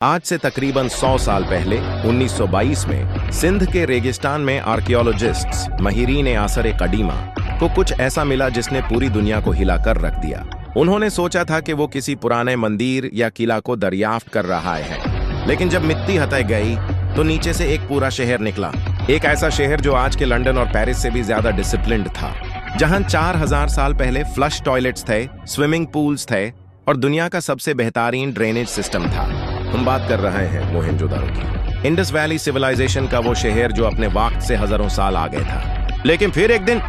आज से तकरीबन 100 साल पहले 1922 में सिंध के रेगिस्तान में आर्कियोलॉजिस्ट्स माहिरीन आसर कदीमा को कुछ ऐसा मिला जिसने पूरी दुनिया को हिलाकर रख दिया। उन्होंने सोचा था कि वो किसी पुराने मंदिर या किला को दरियाफ्त कर रहा है, लेकिन जब मिट्टी हटाई गई तो नीचे से एक पूरा शहर निकला। एक ऐसा शहर जो आज के लंदन और पेरिस से भी ज्यादा डिसिप्लिन्ड था, जहां 4000 साल पहले फ्लश टॉयलेट्स थे, स्विमिंग पूल्स थे और दुनिया का सबसे बेहतरीन ड्रेनेज सिस्टम था। हम बात कर रहे हैं मोहेंजोदारो की, इंडस वैली सिविलाइजेशन का वो शहर जो अपने वक्त से हजारों साल आगे था। लेकिन फिर एक दिन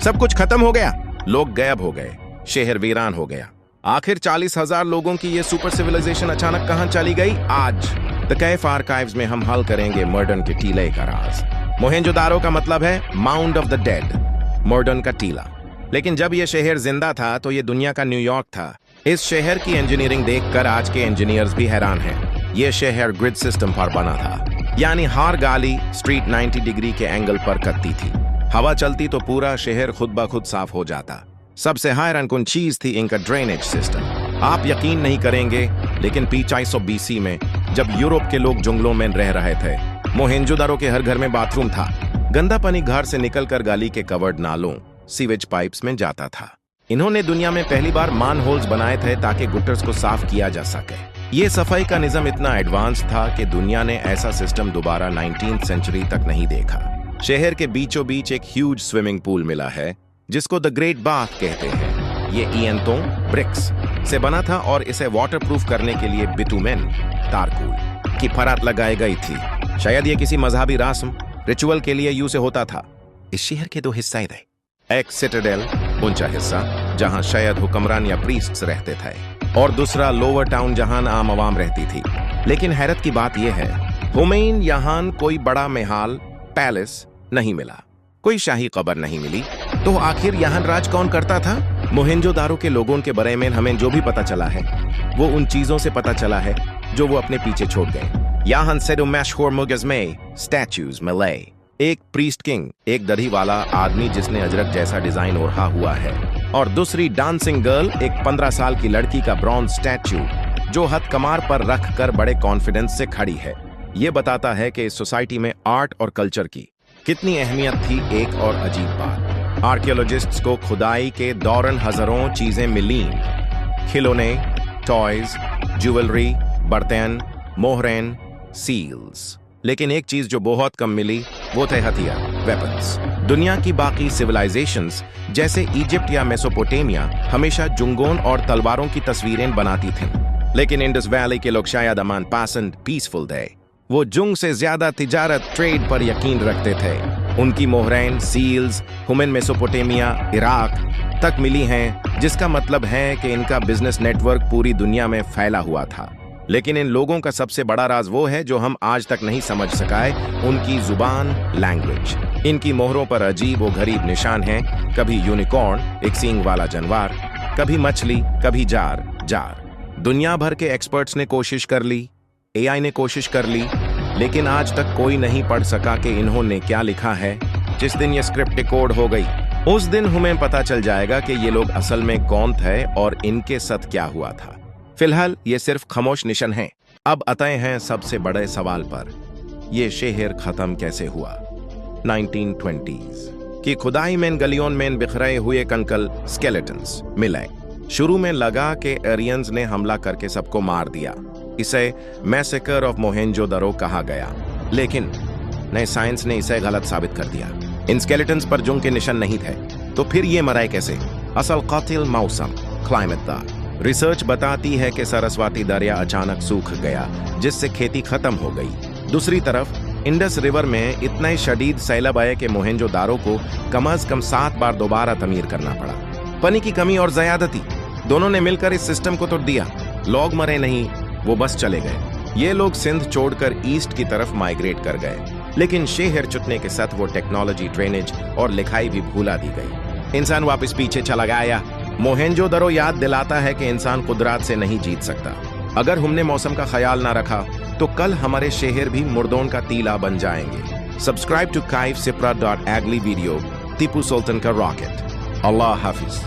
सब कुछ खत्म हो गया, लोग गायब हो गए, शहर वीरान हो गया। आखिर 40,000 लोगों की ये सुपर सिविलाइजेशन अचानक कहां चली गई? आज द कैफ आर्काइव्स में हम हल करेंगे मॉडर्न के टीले का राज। मोहेंजोदारो का मतलब है mount of the dead, modern का टीला। लेकिन जब यह शहर जिंदा था तो ये दुनिया का न्यूयॉर्क था। इस शहर की इंजीनियरिंग देखकर आज के इंजीनियर्स भी हैरान हैं। यह शहर ग्रिड सिस्टम पर बना था, यानी हर गाली स्ट्रीट 90 डिग्री के एंगल पर कटती थी। हवा चलती तो पूरा शहर खुद ब खुद साफ हो जाता। सबसे हैरानकुन चीज थी इनका ड्रेनेज सिस्टम। आप यकीन नहीं करेंगे, लेकिन 2500 BC में जब यूरोप के लोग जंगलों में रह रहे थे, मोहेंजोदारो के हर घर में बाथरूम था। गंदा पानी घर से निकलकर गाली के कवर्ड नालों सीवेज पाइप्स में जाता था। इन्होंने दुनिया में पहली बार मान होल्स बनाए थे ताकि गुटर्स को साफ किया जा सके। ये सफाई का निज़ाम इतना एडवांस था कि दुनिया ने ऐसा सिस्टम दोबारा 19th सेंचुरी तक नहीं देखा। शहर के बीचों बीच एक ह्यूज स्विमिंग पूल मिला है जिसको द ग्रेट बाथ कहते हैं। ये ईंटों ब्रिक्स से बना था और इसे वाटरप्रूफ करने के लिए बिटुमेन तारकूल की परत लगाई गई थी। शायद ये किसी मजहबी रस्म रिचुअल के लिए यूज होता था। इस शहर के दो हिस्से थे, एक सिटाडेल ऊंचा हिस्सा जहां शायद हुक्मरान या प्रीस्ट्स रहते थे, और दूसरा लोअर टाउन जहां आम आवाम रहती थी। लेकिन हैरत की बात यह है, हुमैन यहां कोई बड़ा महल पैलेस नहीं मिला, कोई शाही कब्र नहीं मिली। तो आखिर यहां राज कौन करता था? मोहेंजोदारो के लोगों के बारे में हमें जो भी पता चला है वो उन चीजों से पता चला है जो वो अपने पीछे छोड़ गए। यहां से दो मशहूर मुगज़मे स्टैच्यूज मिले। एक प्रीस्ट किंग, एक दढ़ी वाला आदमी जिसने अजरक जैसा डिजाइन ओढ़ा हुआ है, और दूसरी डांसिंग गर्ल, एक 15 साल की लड़की का ब्रॉन्ज स्टैच्यू जो हथ कमार पर रख कर बड़े कॉन्फिडेंस से खड़ी है। ये बताता है कि इस सोसाइटी में आर्ट और कल्चर की कितनी अहमियत थी। एक और अजीब बात, आर्कियोलॉजिस्ट्स को खुदाई के दौरान हजारों चीजें मिली, खिलौने, टॉयज, ज्वेलरी, बर्तन, मोहरें, सील्स। लेकिन एक चीज जो बहुत कम मिली वो थे हथियार, वेपन्स। दुनिया की बाकी सिविलाइजेशंस जैसे इजिप्ट या मेसोपोटामिया हमेशा जुंगोन और तलवारों की तस्वीरें बनाती थीं, लेकिन इंडस वैली के लोग शायद अमान पसंद, पीसफुल थे। वो जुंग से ज्यादा तिजारत, ट्रेड पर यकीन रखते थे। उनकी मोहरें, सील्स हुमेन मेसोपोटामिया, इराक तक मिली हैं, जिसका मतलब है कि इनका बिजनेस नेटवर्क पूरी दुनिया में फैला हुआ था। लेकिन इन लोगों का सबसे बड़ा राज वो है जो हम आज तक नहीं समझ सकाए, उनकी जुबान, लैंग्वेज। इनकी मोहरों पर अजीब व गरीब निशान हैं, कभी यूनिकॉर्न, एक सींग वाला जानवर, कभी मछली, कभी जार। दुनिया भर के एक्सपर्ट्स ने कोशिश कर ली, AI ने कोशिश कर ली, लेकिन आज तक कोई नहीं पढ़ सका कि इन्होंने क्या लिखा है। जिस दिन ये स्क्रिप्ट डिकोड हो गई, उस दिन हमें पता चल जाएगा कि ये लोग असल में कौन थे और इनके साथ क्या हुआ था। फिलहाल ये सिर्फ खामोश निशान हैं। अब आते हैं सबसे बड़े सवाल पर, ये शहर खत्म कैसे हुआ? 1920s की खुदाई में गलियों में बिखरे हुए कंकल स्केलेटन्स मिले। शुरू में लगा कि एरियंस ने हमला करके सबको मार दिया, इसे मैसेकर ऑफ मोहेंजोदारो कहा गया। लेकिन नए साइंस ने इसे गलत साबित कर दिया। इन स्केलेटन्स पर जुंग के निशान नहीं थे, तो फिर ये मराए कैसे? असल कातिल मौसम, क्लाइमेट था। रिसर्च बताती है कि सरस्वती दरिया अचानक सूख गया, जिससे खेती खत्म हो गई। दूसरी तरफ इंडस रिवर में इतना शदीद सैलाब आया कि मोहेंजोदारो को कम से कम 7 बार दोबारा तमीर करना पड़ा। पानी की कमी और ज़यादती दोनों ने मिलकर इस सिस्टम को तोड़ दिया। लोग मरे नहीं, वो बस चले गए। ये लोग सिंध छोड़कर ईस्ट की तरफ माइग्रेट कर गए, लेकिन शहर चुटने के साथ वो टेक्नोलॉजी, ड्रेनेज और लिखाई भी भूला दी गई। इंसान वापस पीछे चला गया। मोहेंजोदारो याद दिलाता है कि इंसान कुदरत से नहीं जीत सकता। अगर हमने मौसम का ख्याल ना रखा तो कल हमारे शहर भी मुर्दों का टीला बन जाएंगे। Subscribe to kaifsipra.agli video, Tipu Sultan का रॉकेट। अल्लाह हाफिज।